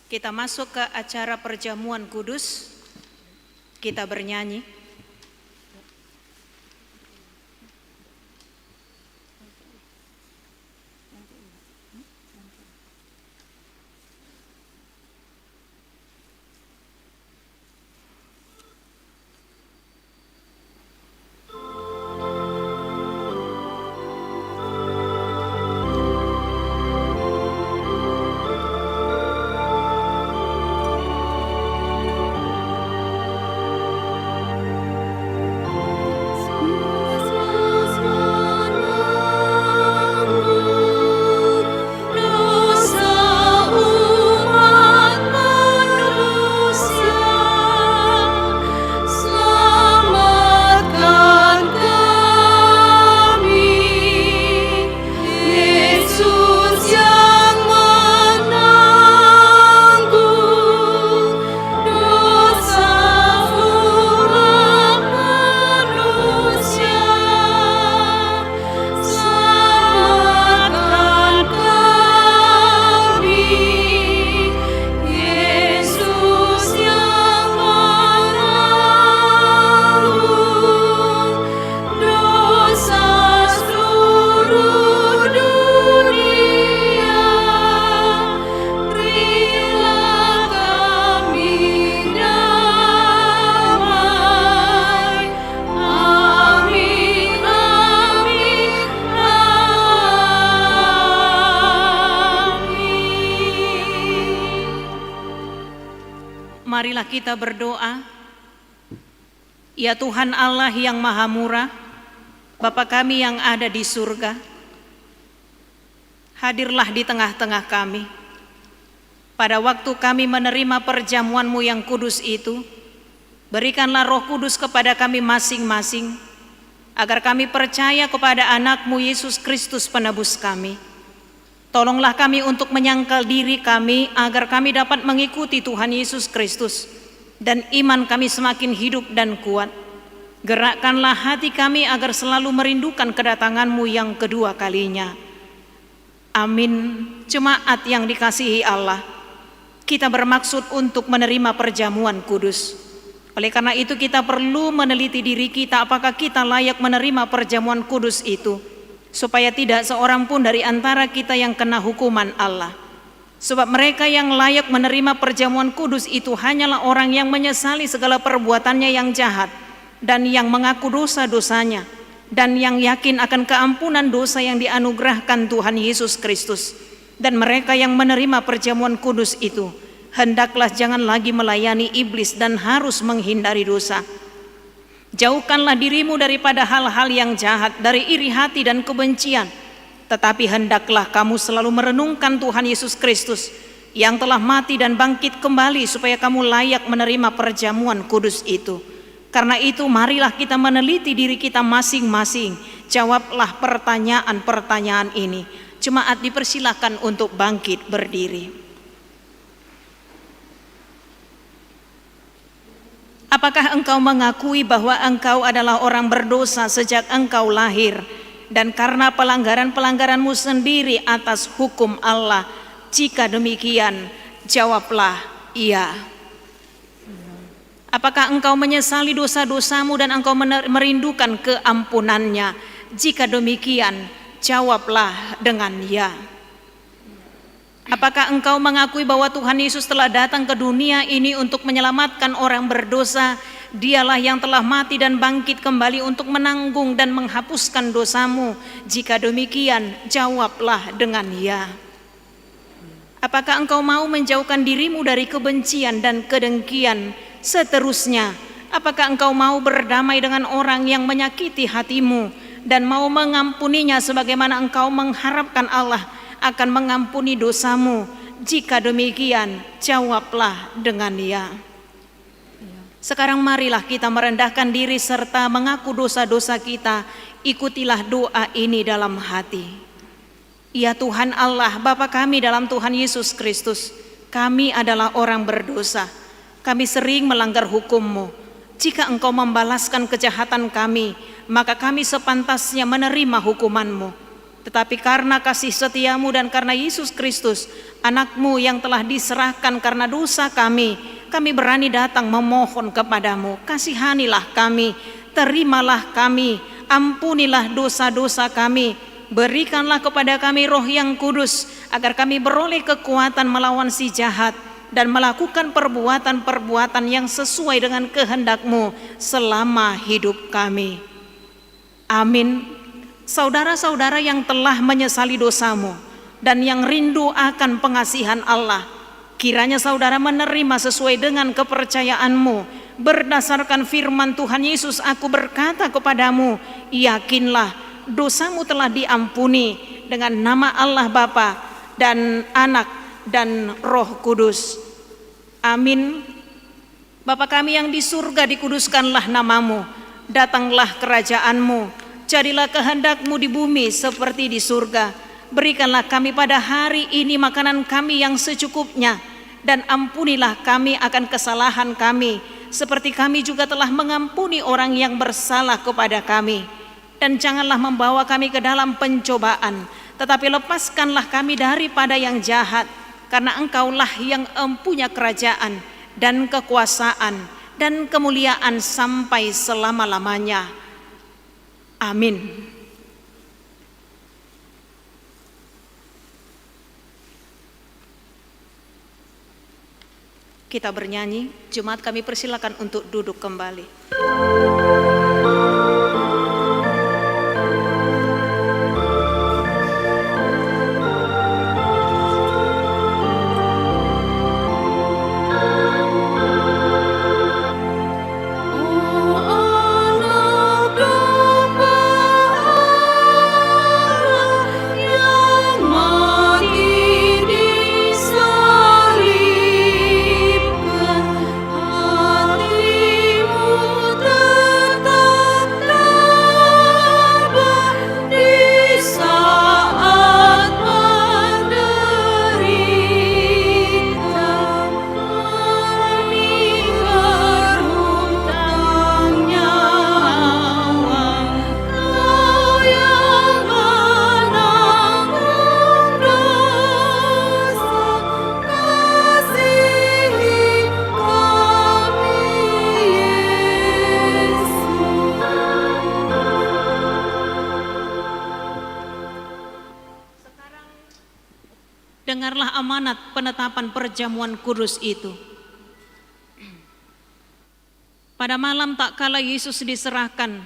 Kita masuk ke acara perjamuan kudus. Kita bernyanyi. Marilah kita berdoa. Ya Tuhan Allah yang Maha Murah, Bapa kami yang ada di surga, hadirlah di tengah-tengah kami. Pada waktu kami menerima perjamuan-Mu yang kudus itu, berikanlah Roh Kudus kepada kami masing-masing, agar kami percaya kepada anak-Mu Yesus Kristus penebus kami. Tolonglah kami untuk menyangkal diri kami agar kami dapat mengikuti Tuhan Yesus Kristus dan iman kami semakin hidup dan kuat. Gerakkanlah hati kami agar selalu merindukan kedatangan-Mu yang kedua kalinya. Amin. Jemaat yang dikasihi Allah, kita bermaksud untuk menerima perjamuan kudus. Oleh karena itu kita perlu meneliti diri kita apakah kita layak menerima perjamuan kudus itu, supaya tidak seorang pun dari antara kita yang kena hukuman Allah. Sebab mereka yang layak menerima perjamuan kudus itu hanyalah orang yang menyesali segala perbuatannya yang jahat dan yang mengaku dosa-dosanya dan yang yakin akan keampunan dosa yang dianugerahkan Tuhan Yesus Kristus. Dan mereka yang menerima perjamuan kudus itu hendaklah jangan lagi melayani iblis dan harus menghindari dosa. Jauhkanlah dirimu daripada hal-hal yang jahat, dari iri hati dan kebencian. Tetapi hendaklah kamu selalu merenungkan Tuhan Yesus Kristus yang telah mati dan bangkit kembali supaya kamu layak menerima perjamuan kudus itu. Karena itu marilah kita meneliti diri kita masing-masing. Jawablah pertanyaan-pertanyaan ini. Jemaat dipersilakan untuk bangkit berdiri. Apakah engkau mengakui bahwa engkau adalah orang berdosa sejak engkau lahir, dan karena pelanggaran-pelanggaranmu sendiri atas hukum Allah? Jika demikian, jawablah iya. Apakah engkau menyesali dosa-dosamu dan engkau merindukan keampunannya? Jika demikian, jawablah dengan ya. Apakah engkau mengakui bahwa Tuhan Yesus telah datang ke dunia ini untuk menyelamatkan orang berdosa Dialah yang telah mati dan bangkit kembali untuk menanggung dan menghapuskan dosamu. Jika demikian, jawablah dengan ya. Apakah engkau mau menjauhkan dirimu dari kebencian dan kedengkian? Seterusnya, apakah engkau mau berdamai dengan orang yang menyakiti hatimu dan mau mengampuninya sebagaimana engkau mengharapkan Allah akan mengampuni dosamu? Jika demikian, jawablah dengan ya. Sekarang marilah kita merendahkan diri serta mengaku dosa-dosa kita. Ikutilah doa ini dalam hati. Ya Tuhan Allah, Bapa kami dalam Tuhan Yesus Kristus, kami adalah orang berdosa. Kami sering melanggar hukum-Mu. Jika Engkau membalaskan kejahatan kami, maka kami sepantasnya menerima hukuman-Mu. Tetapi karena kasih setia-Mu dan karena Yesus Kristus, anak-Mu yang telah diserahkan karena dosa kami berani datang memohon kepadamu. Kasihanilah kami, terimalah kami, ampunilah dosa-dosa kami. Berikanlah kepada kami Roh yang kudus, agar kami beroleh kekuatan melawan si jahat dan melakukan perbuatan-perbuatan yang sesuai dengan kehendak-Mu selama hidup kami. Amin. Saudara-saudara yang telah menyesali dosamu dan yang rindu akan pengasihan Allah, kiranya saudara menerima sesuai dengan kepercayaanmu. Berdasarkan firman Tuhan Yesus, aku berkata kepadamu, yakinlah dosamu telah diampuni dengan nama Allah Bapa dan Anak dan Roh Kudus. Amin. Bapa kami yang di surga, dikuduskanlah namamu. Datanglah kerajaanmu. Jadilah kehendak-Mu di bumi seperti di surga. Berikanlah kami pada hari ini makanan kami yang secukupnya, dan ampunilah kami akan kesalahan kami, seperti kami juga telah mengampuni orang yang bersalah kepada kami. Dan janganlah membawa kami ke dalam pencobaan, tetapi lepaskanlah kami daripada yang jahat, karena Engkaulah yang empunya kerajaan dan kekuasaan dan kemuliaan sampai selama-lamanya. Amin. Kita bernyanyi, jemaat kami persilakan untuk duduk kembali. Dengarlah amanat penetapan perjamuan kudus itu. Pada malam tak kala Yesus diserahkan,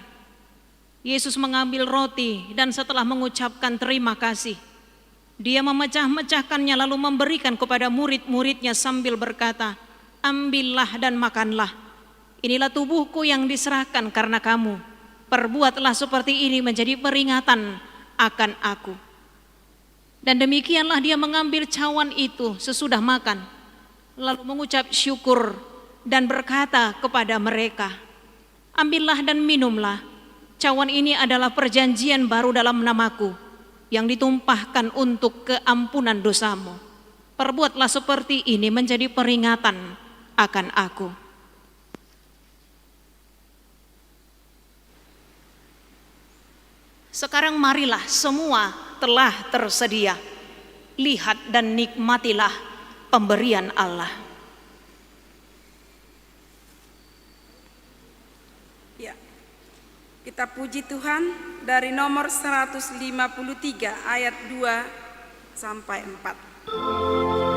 Yesus mengambil roti dan setelah mengucapkan terima kasih, Dia memecah-mecahkannya lalu memberikan kepada murid-muridnya sambil berkata, ambillah dan makanlah. Inilah tubuhku yang diserahkan karena kamu. Perbuatlah seperti ini menjadi peringatan akan aku. Dan demikianlah Dia mengambil cawan itu sesudah makan, lalu mengucap syukur dan berkata kepada mereka, ambillah dan minumlah, cawan ini adalah perjanjian baru dalam namaku, yang ditumpahkan untuk keampunan dosamu. Perbuatlah seperti ini menjadi peringatan akan aku. Sekarang marilah, semua telah tersedia. Lihat dan nikmatilah pemberian Allah. Ya. Kita puji Tuhan dari nomor 153 ayat 2 sampai 4.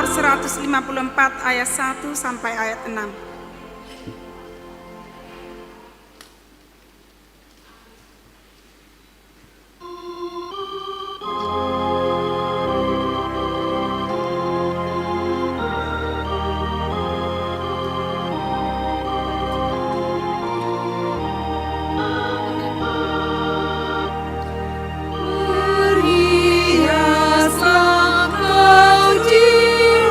Mazmur 154 ayat 1 sampai ayat 6. Berhiaslah kau jiwaku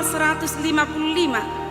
nomor 155.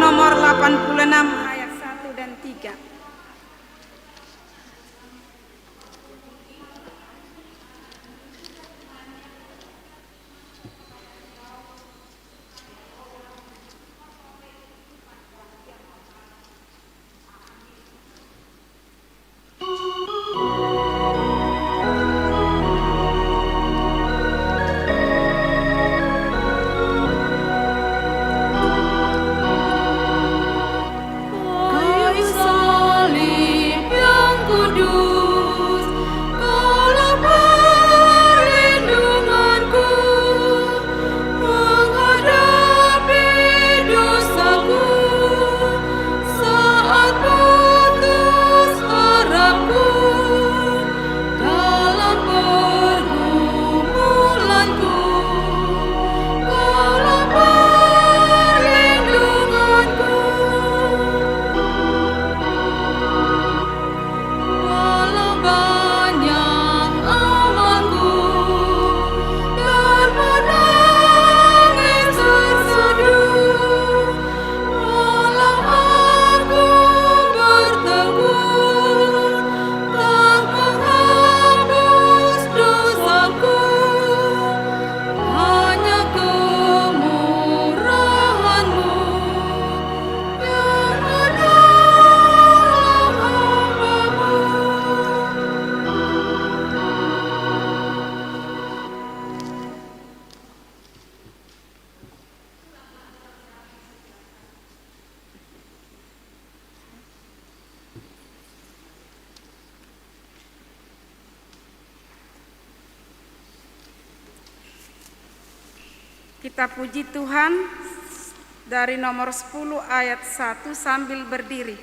nomor 86 ayat 1 dan 3. Kita puji Tuhan dari nomor 10 ayat 1 sambil berdiri.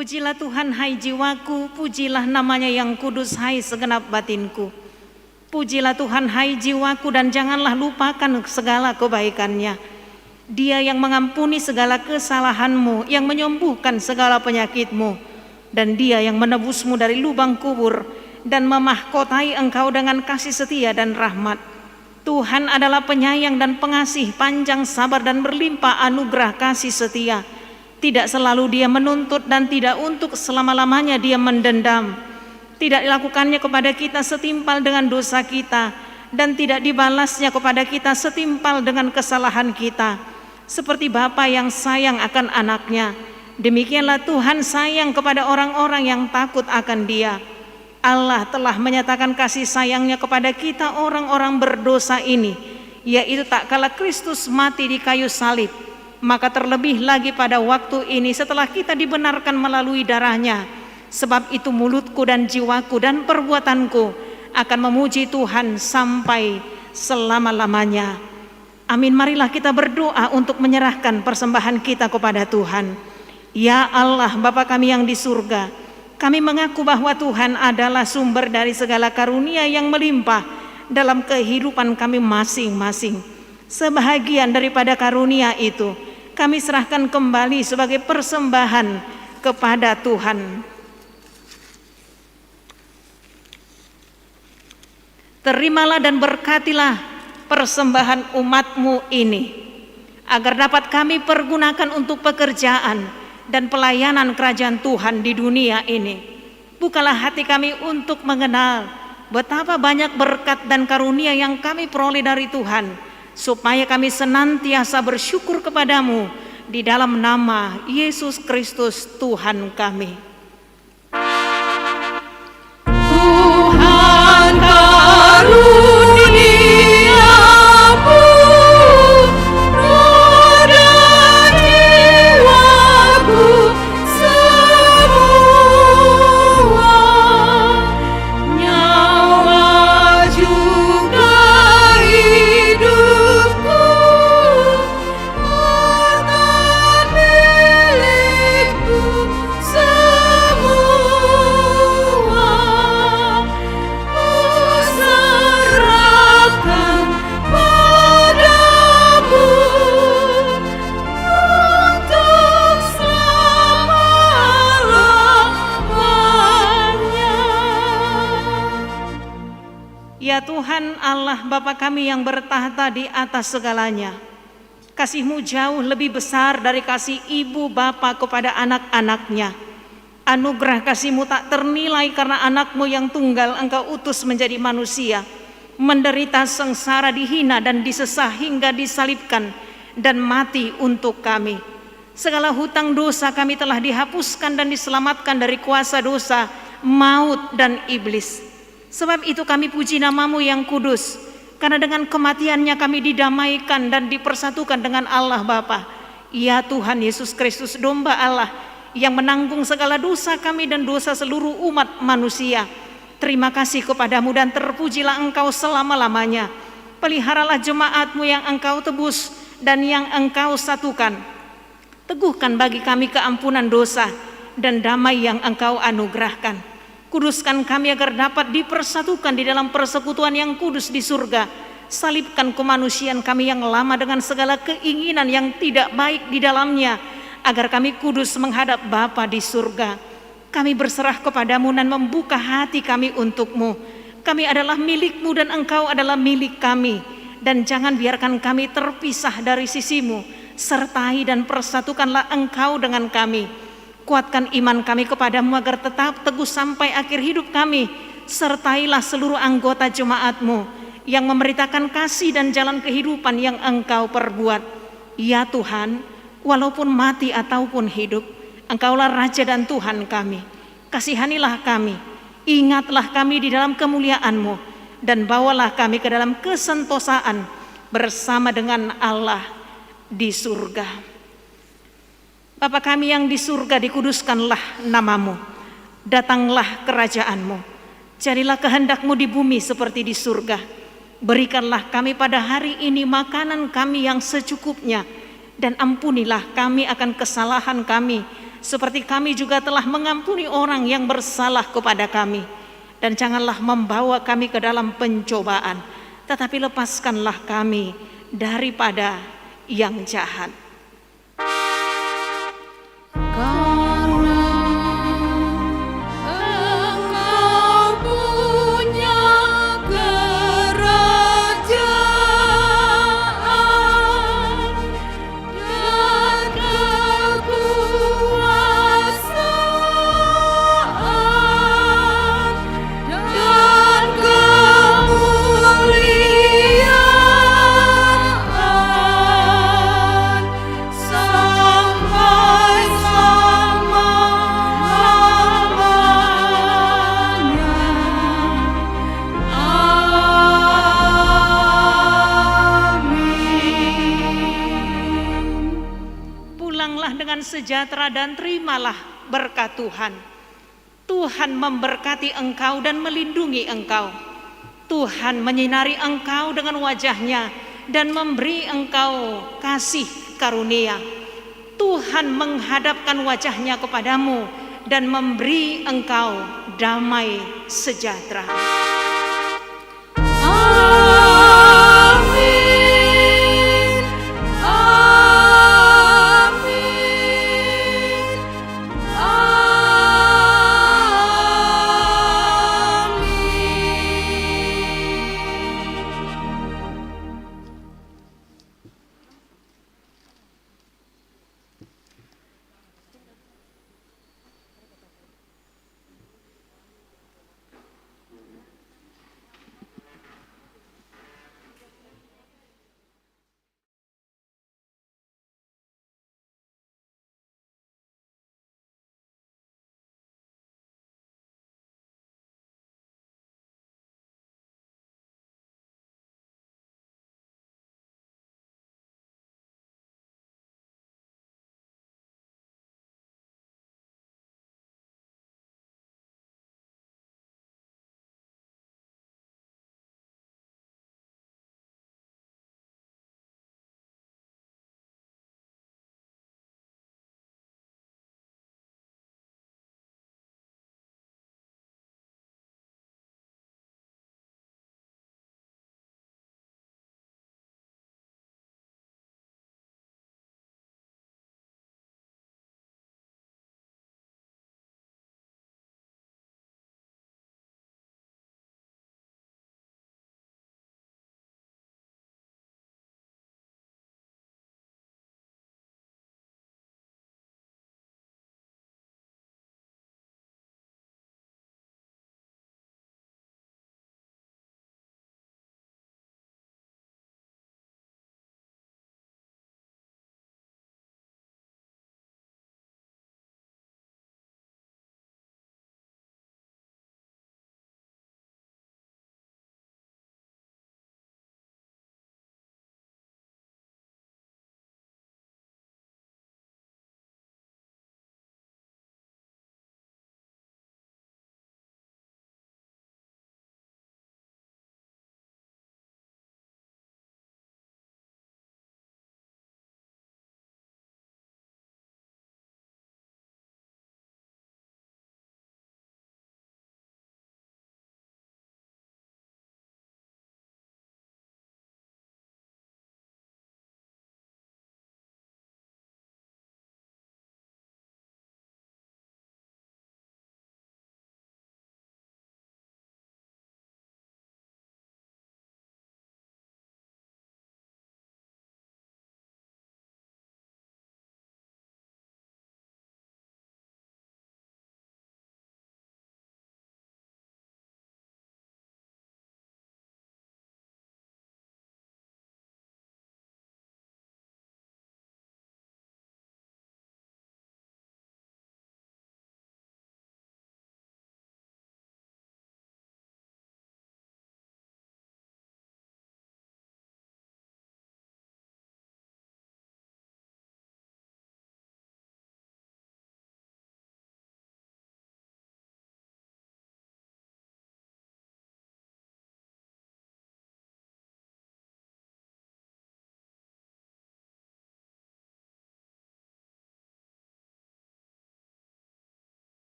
Pujilah Tuhan hai jiwaku, pujilah namanya yang kudus hai segenap batinku. Pujilah Tuhan hai jiwaku dan janganlah lupakan segala kebaikannya. Dia yang mengampuni segala kesalahanmu, yang menyembuhkan segala penyakitmu, dan Dia yang menebusmu dari lubang kubur dan memahkotai engkau dengan kasih setia dan rahmat. Tuhan adalah penyayang dan pengasih, panjang sabar dan berlimpah anugerah kasih setia. Tidak selalu Dia menuntut dan tidak untuk selama-lamanya Dia mendendam. Tidak dilakukannya kepada kita setimpal dengan dosa kita, dan tidak dibalasnya kepada kita setimpal dengan kesalahan kita. Seperti bapa yang sayang akan anaknya, demikianlah Tuhan sayang kepada orang-orang yang takut akan Dia. Allah telah menyatakan kasih sayangnya kepada kita orang-orang berdosa ini, yaitu tak kala Kristus mati di kayu salib, maka terlebih lagi pada waktu ini setelah kita dibenarkan melalui darahnya. Sebab itu mulutku dan jiwaku dan perbuatanku akan memuji Tuhan sampai selama-lamanya. Amin. Marilah kita berdoa untuk menyerahkan persembahan kita kepada Tuhan. Ya Allah, Bapa kami yang di surga, kami mengaku bahwa Tuhan adalah sumber dari segala karunia yang melimpah dalam kehidupan kami masing-masing. Sebahagian daripada karunia itu kami serahkan kembali sebagai persembahan kepada Tuhan. Terimalah dan berkatilah persembahan umat-Mu ini, agar dapat kami pergunakan untuk pekerjaan dan pelayanan kerajaan Tuhan di dunia ini. Bukalah hati kami untuk mengenal betapa banyak berkat dan karunia yang kami peroleh dari Tuhan, supaya kami senantiasa bersyukur kepadamu di dalam nama Yesus Kristus Tuhan kami. Tuhan karuniamu, roda jiwaku semua, nyawa juga hidupku, harta milikku semua, serahkan padamu untuk selama-lamanya. Ya Tuhan Allah Bapa kami yang bertahta di atas segalanya, kasih-Mu jauh lebih besar dari kasih ibu bapa kepada anak-anaknya. Anugerah kasih-Mu tak ternilai karena anak-Mu yang tunggal Engkau utus menjadi manusia, menderita sengsara, dihina dan disesah hingga disalibkan dan mati untuk kami. Segala hutang dosa kami telah dihapuskan dan diselamatkan dari kuasa dosa, maut dan iblis. Sebab itu kami puji nama-Mu yang kudus, karena dengan kematiannya kami didamaikan dan dipersatukan dengan Allah Bapa. Ya Tuhan Yesus Kristus, domba Allah yang menanggung segala dosa kami dan dosa seluruh umat manusia. Terima kasih kepadamu dan terpujilah Engkau selama-lamanya. Peliharalah jemaat-Mu yang Engkau tebus dan yang Engkau satukan. Teguhkan bagi kami keampunan dosa dan damai yang Engkau anugerahkan. Kuduskan kami agar dapat dipersatukan di dalam persekutuan yang kudus di surga. Salibkan kemanusiaan kami yang lama dengan segala keinginan yang tidak baik di dalamnya, agar kami kudus menghadap Bapa di surga. Kami berserah kepadamu dan membuka hati kami untuk-Mu. Kami adalah milik-Mu dan Engkau adalah milik kami. Dan jangan biarkan kami terpisah dari sisi-Mu. Sertai dan persatukanlah Engkau dengan kami. Kuatkan iman kami kepadamu agar tetap teguh sampai akhir hidup kami. Sertailah seluruh anggota jemaat-Mu yang memberitakan kasih dan jalan kehidupan yang Engkau perbuat. Ya Tuhan, walaupun mati ataupun hidup, Engkaulah Raja dan Tuhan kami. Kasihanilah kami, ingatlah kami di dalam kemuliaan-Mu, dan bawalah kami ke dalam kesentosaan bersama dengan Allah di surga. Bapa kami yang di surga, dikuduskanlah nama-Mu. Datanglah kerajaan-Mu. Jadilah kehendak-Mu di bumi seperti di surga. Berikanlah kami pada hari ini makanan kami yang secukupnya, dan ampunilah kami akan kesalahan kami, seperti kami juga telah mengampuni orang yang bersalah kepada kami. Dan janganlah membawa kami ke dalam pencobaan, tetapi lepaskanlah kami daripada yang jahat. Sejahtera dan terimalah berkat Tuhan. Tuhan memberkati engkau dan melindungi engkau. Tuhan menyinari engkau dengan wajah-Nya dan memberi engkau kasih karunia. Tuhan menghadapkan wajah-Nya kepadamu dan memberi engkau damai sejahtera.